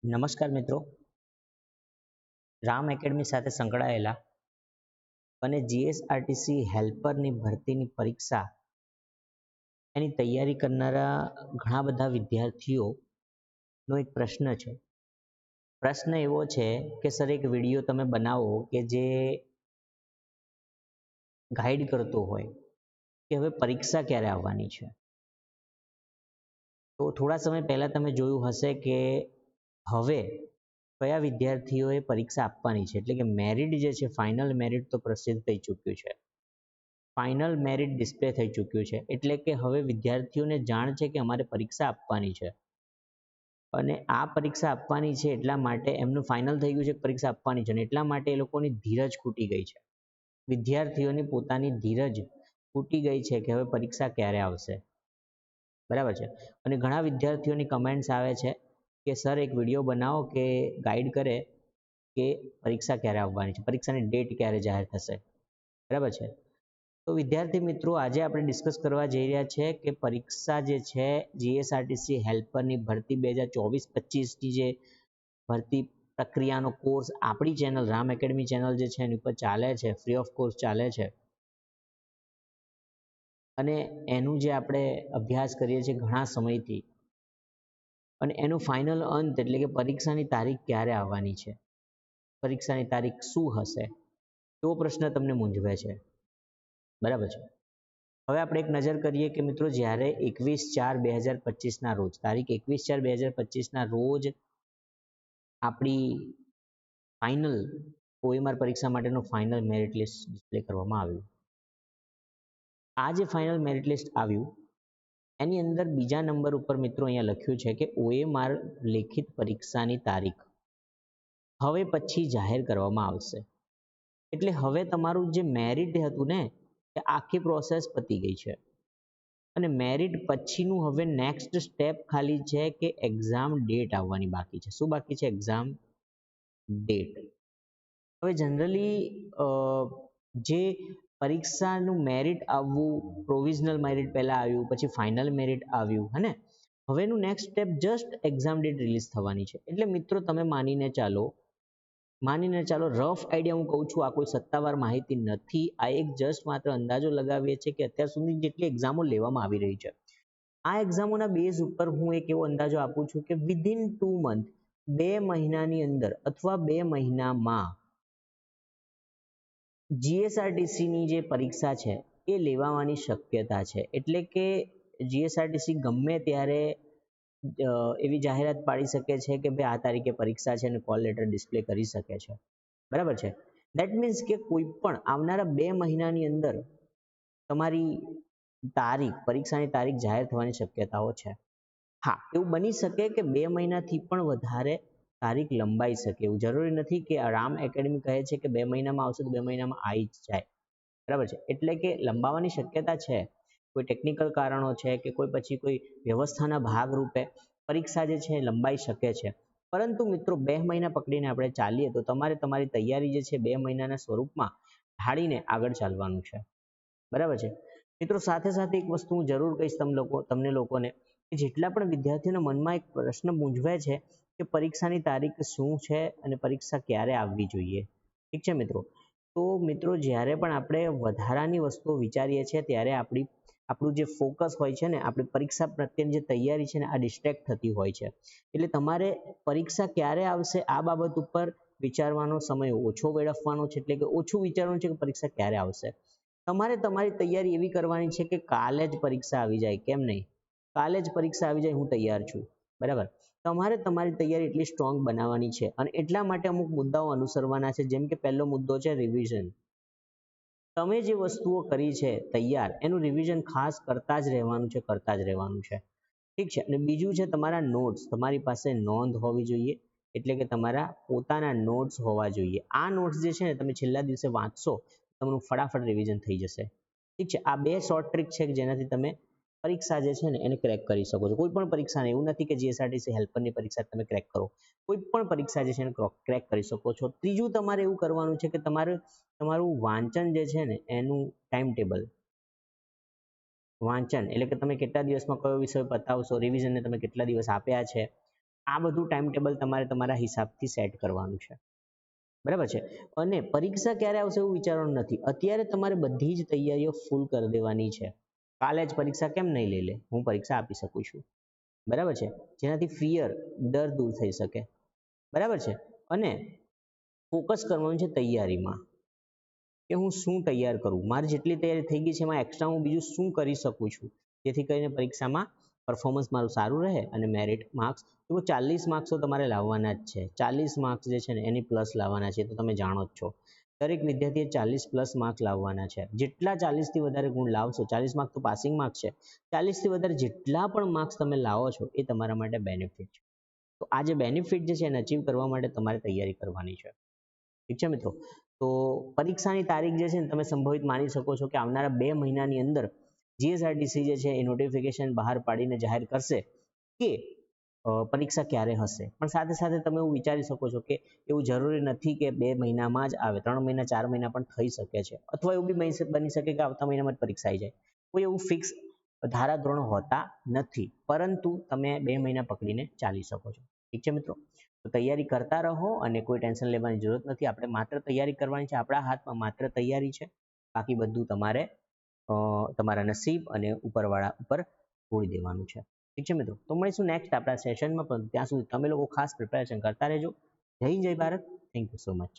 નમસ્કાર મિત્રો, રામ એકેડમી સાથે સંકળાયેલા અને જીએસઆરટીસી હેલ્પરની ભરતીની પરીક્ષા એની તૈયારી કરનારા ઘણા બધા વિદ્યાર્થીઓનો એક પ્રશ્ન છે. પ્રશ્ન એવો છે કે સર એક વિડીયો તમે બનાવો કે જે ગાઈડ કરતો હોય કે હવે પરીક્ષા ક્યારે આવવાની છે. તો થોડા સમય પહેલા તમે જોયું હશે કે હવે કયા વિદ્યાર્થીઓએ પરીક્ષા આપવાની છે, એટલે કે મેરિટ જે છે, ફાઇનલ મેરિટ તો પ્રસિદ્ધ થઈ ચૂક્યું છે. ફાઇનલ મેરિટ ડિસ્પ્લે થઈ ચૂક્યું છે, એટલે કે હવે વિદ્યાર્થીઓને જાણ છે કે અમારે પરીક્ષા આપવાની છે અને આ પરીક્ષા આપવાની છે એટલા માટે એમનું ફાઇનલ થઈ ગયું છે કે પરીક્ષા આપવાની છે અને એટલા માટે એ લોકોની ધીરજ ખૂટી ગઈ છે. વિદ્યાર્થીઓની પોતાની ધીરજ ખૂટી ગઈ છે કે હવે પરીક્ષા ક્યારે આવશે. બરાબર છે. અને ઘણા વિદ્યાર્થીઓની કમેન્ટ્સ આવે છે કે સર એક વિડીયો બનાવો કે ગાઈડ કરે કે પરીક્ષા ક્યારે આવવાની છે, પરીક્ષાની ડેટ ક્યારે જાહેર થશે. બરાબર છે. તો વિદ્યાર્થી મિત્રો, આજે આપણે ડિસ્કસ કરવા જઈ રહ્યા છે કે પરીક્ષા જે છે જીએસઆરટીસી હેલ્પરની ભરતી 2024-25ની જે ભરતી પ્રક્રિયાનો કોર્સ આપણી ચેનલ રામ એકેડમી ચેનલ જે છે એની ઉપર ચાલે છે, ફ્રી ઓફ કોર્સ ચાલે છે અને એનું જે આપણે અભ્યાસ કરીએ છીએ ઘણા સમયથી, અને એનું ફાઇનલ અંત એટલે કે પરીક્ષાની તારીખ ક્યારે આવવાની છે, પરીક્ષાની તારીખ શું હશે, એવો પ્રશ્ન તમને મૂંઝવે છે. બરાબર છે. હવે આપણે એક નજર કરીએ કે મિત્રો, જ્યારે 21/4/2025ના રોજ, તારીખ 21/4/2025ના રોજ આપણી ફાઇનલ OMR પરીક્ષા માટેનું ફાઇનલ મેરિટ લિસ્ટ ડિસ્પ્લે કરવામાં આવ્યું. આ જે ફાઇનલ મેરિટ લિસ્ટ આવ્યું એની અંદર બીજા નંબર ઉપર મિત્રો અહીંયા લખ્યું છે કે OMR લેખિત પરીક્ષાની તારીખ હવે પછી જાહેર કરવામાં આવશે. એટલે હવે તમારું જે મેરિટ હતું ને, એ આખી પ્રોસેસ પતી ગઈ છે અને મેરિટ પછીનું હવે નેક્સ્ટ સ્ટેપ ખાલી છે કે એક્ઝામ ડેટ આવવાની બાકી છે. શું બાકી છે? Exam date. હવે જનરલી જે પરીક્ષાનું મેરિટ આવવું, પ્રોવિઝનલ મેરિટ પહેલાં આવ્યું, પછી ફાઇનલ મેરિટ આવ્યું, હે ને, હવેનું next step just exam date release થવાની છે. એટલે મિત્રો તમે માનીને ચાલો, રફ આઈડિયા હું કહું છું, આ કોઈ સત્તાવાર માહિતી નથી, આ એક જસ્ટ માત્ર અંદાજો લગાવીએ છીએ કે અત્યાર સુધી જેટલી એક્ઝામો લેવામાં આવી રહી છે, આ એક્ઝામોના બેઝ ઉપર હું એક એવો અંદાજો આપું છું કે વિધિન 2 મંથ, 2 મહિનાની અંદર અથવા 2 મહિનામાં જીએસઆરટીસીની જે પરીક્ષા છે એ લેવાની શક્યતા છે. એટલે કે જીએસઆરટીસી ગમે ત્યારે એવી જાહેરાત પાડી શકે છે કે ભાઈ આ તારીખે પરીક્ષા છે અને કોલ લેટર ડિસ્પ્લે કરી શકે છે. બરાબર છે. દેટ મીન્સ કે કોઈ પણ આવનારા 2 મહિનાની અંદર તમારી તારીખ, પરીક્ષાની તારીખ જાહેર થવાની શક્યતાઓ છે. હા, એવું બની શકે કે 2 મહિનાથી પણ વધારે તારીખ લંબાઈ શકે. એવું જરૂરી નથી કે રામ એકેડમી કહે છે કે 2 મહિનામાં આવશે તો 2 મહિનામાં આવી જ જાય. બરાબર છે. એટલે કે લંબાવવાની શક્યતા છે. કોઈ ટેકનિકલ કારણો છે કે કોઈ પછી કોઈ વ્યવસ્થાના ભાગરૂપે પરીક્ષા જે છે લંબાઈ શકે છે. પરંતુ મિત્રો 2 મહિના પકડીને આપણે ચાલીએ તો તમારે તમારી તૈયારી જે છે 2 મહિનાના સ્વરૂપમાં ઢાળીને આગળ ચાલવાનું છે. બરાબર છે. મિત્રો સાથે સાથે એક વસ્તુ હું જરૂર કહીશ તમને લોકોને કે જેટલા પણ વિદ્યાર્થીઓના મનમાં એક પ્રશ્ન મૂંઝવે છે કે પરીક્ષાની તારીખ શું છે અને પરીક્ષા ક્યારે આવવી જોઈએ. ઠીક છે મિત્રો. તો મિત્રો, જ્યારે પણ આપણે વધારાની વસ્તુઓ વિચારીએ છીએ ત્યારે આપણું જે ફોકસ હોય છે ને, આપણી પરીક્ષા પ્રત્યેની જે તૈયારી છે ને, આ ડિસ્ટ્રેક્ટ થતી હોય છે. એટલે તમારે પરીક્ષા ક્યારે આવશે આ બાબત ઉપર વિચારવાનો સમય ઓછો વેડફવાનો છે. એટલે કે ઓછું વિચારવાનું છે કે પરીક્ષા ક્યારે આવશે. તમારે તમારી તૈયારી એવી કરવાની છે કે કાલે જ પરીક્ષા આવી જાય, કેમ નહીં, કાલે જ પરીક્ષા આવી જાય, હું તૈયાર છું. બરાબર. તમારે તમારી તૈયારી એટલી સ્ટ્રોંગ બનાવવાની છે અને એટલા માટે અમુક મુદ્દાઓ અનુસરવાના છે. જેમ કે પહેલો મુદ્દો છે રિવિઝન. તમે જે વસ્તુઓ કરી છે તૈયાર, એનું રિવિઝન ખાસ કરતા જ રહેવાનું છે. ઠીક છે. અને બીજું છે તમારા નોટ્સ. તમારી પાસે નોંધ હોવી જોઈએ, એટલે કે તમારા પોતાના નોટ્સ હોવા જોઈએ. આ નોટ્સ જે છે ને તમે છેલ્લા દિવસે વાંચશો, તમારું ફટાફટ રિવિઝન થઈ જશે. ઠીક છે. આ 2 શોર્ટ ટ્રીક છે જેનાથી તમે પરીક્ષા જે છે ને એને ક્રેક કરી શકો છો. કોઈ પણ પરીક્ષાને, એવું નથી કે જીએસઆરટીસી હેલ્પરની પરીક્ષા તમે ક્રેક કરો, કોઈ પણ પરીક્ષા જે છે એને ક્રેક કરી શકો છો. ત્રીજું તમારે એવું કરવાનું છે કે તમારું વાંચન જે છે ને એનું ટાઈમ ટેબલ, વાંચન એટલે કે તમે કેટલા દિવસમાં કયો વિષય પતાવશો, રિવિઝનને તમે કેટલા દિવસ આપ્યા છે, આ બધું ટાઈમ ટેબલ તમારે તમારા હિસાબથી સેટ કરવાનું છે, બરાબર છે. અને પરીક્ષા ક્યારે આવશે એવું વિચારવાનું નથી. અત્યારે તમારે બધી જ તૈયારીઓ ફૂલ કરી દેવાની છે. કાલે જ પરીક્ષા કેમ નહીં લઈ લે, હું પરીક્ષા આપી શકું છું, બરાબર છે. જેનાથી ફિયર, ડર દૂર થઈ શકે, બરાબર છે. અને ફોકસ કરવાનું છે તૈયારીમાં, કે હું શું તૈયાર કરું, મારી જેટલી તૈયારી થઈ ગઈ છે એમાં એક્સ્ટ્રા હું બીજું શું કરી શકું છું, જેથી કરીને પરીક્ષામાં પરફોર્મન્સ મારું સારું રહે અને મેરિટ માર્ક્સ તો 40 માર્ક્સ તો તમારે લાવવાના જ છે. 40 માર્ક્સ જે છે ને એની પ્લસ લાવવાના છે, તો તમે જાણો જ છો દરેક વિદ્યાર્થીએ 40 પ્લસ માર્ક્સ લાવવાના છે. જેટલા 40થી વધારે ગુણ લાવશો, 40 માર્ક્સ તો પાસિંગ માર્ક્સ છે, 40થી વધારે જેટલા પણ માર્ક્સ તમે લાવો છો એ તમારા માટે બેનિફિટ છે. તો આ જે બેનિફિટ જે છે એને અચીવ કરવા માટે તમારે તૈયારી કરવાની છે, ઠીક છે મિત્રો. તો પરીક્ષાની તારીખ જે છે ને તમે સંભવિત માની શકો છો કે આવનારા 2 મહિનાની અંદર જીએસઆરટીસી જે છે એ નોટિફિકેશન બહાર પાડીને જાહેર કરશે કે પરીક્ષા ક્યારે હશે. પણ સાથે સાથે તમે એવું વિચારી શકો છો કે એવું જરૂરી નથી કે 2 મહિનામાં જ આવે, 3 મહિના 4 મહિના પણ થઈ શકે છે, અથવા એવું બી બની શકે કે આવતા મહિનામાં જ પરીક્ષા આવી જાય. કોઈ એવું ફિક્સ ધારાધોરણ હોતા નથી, પરંતુ તમે 2 મહિના પકડીને ચાલી શકો છો, ઠીક છે મિત્રો. તો તૈયારી કરતા રહો અને કોઈ ટેન્શન લેવાની જરૂરત નથી. આપણે માત્ર તૈયારી કરવાની છે, આપણા હાથમાં માત્ર તૈયારી છે, બાકી બધું તમારે તમારા નસીબ અને ઉપરવાળા ઉપર છોડી દેવાનું છે, ઠીક છે મિત્રો. તો મળીશું નેક્સ્ટ આપણા સેશનમાં, પણ ત્યાં સુધી તમે લોકો ખાસ પ્રિપેરેશન કરતા રહેજો. જય Bharat. Thank you so much.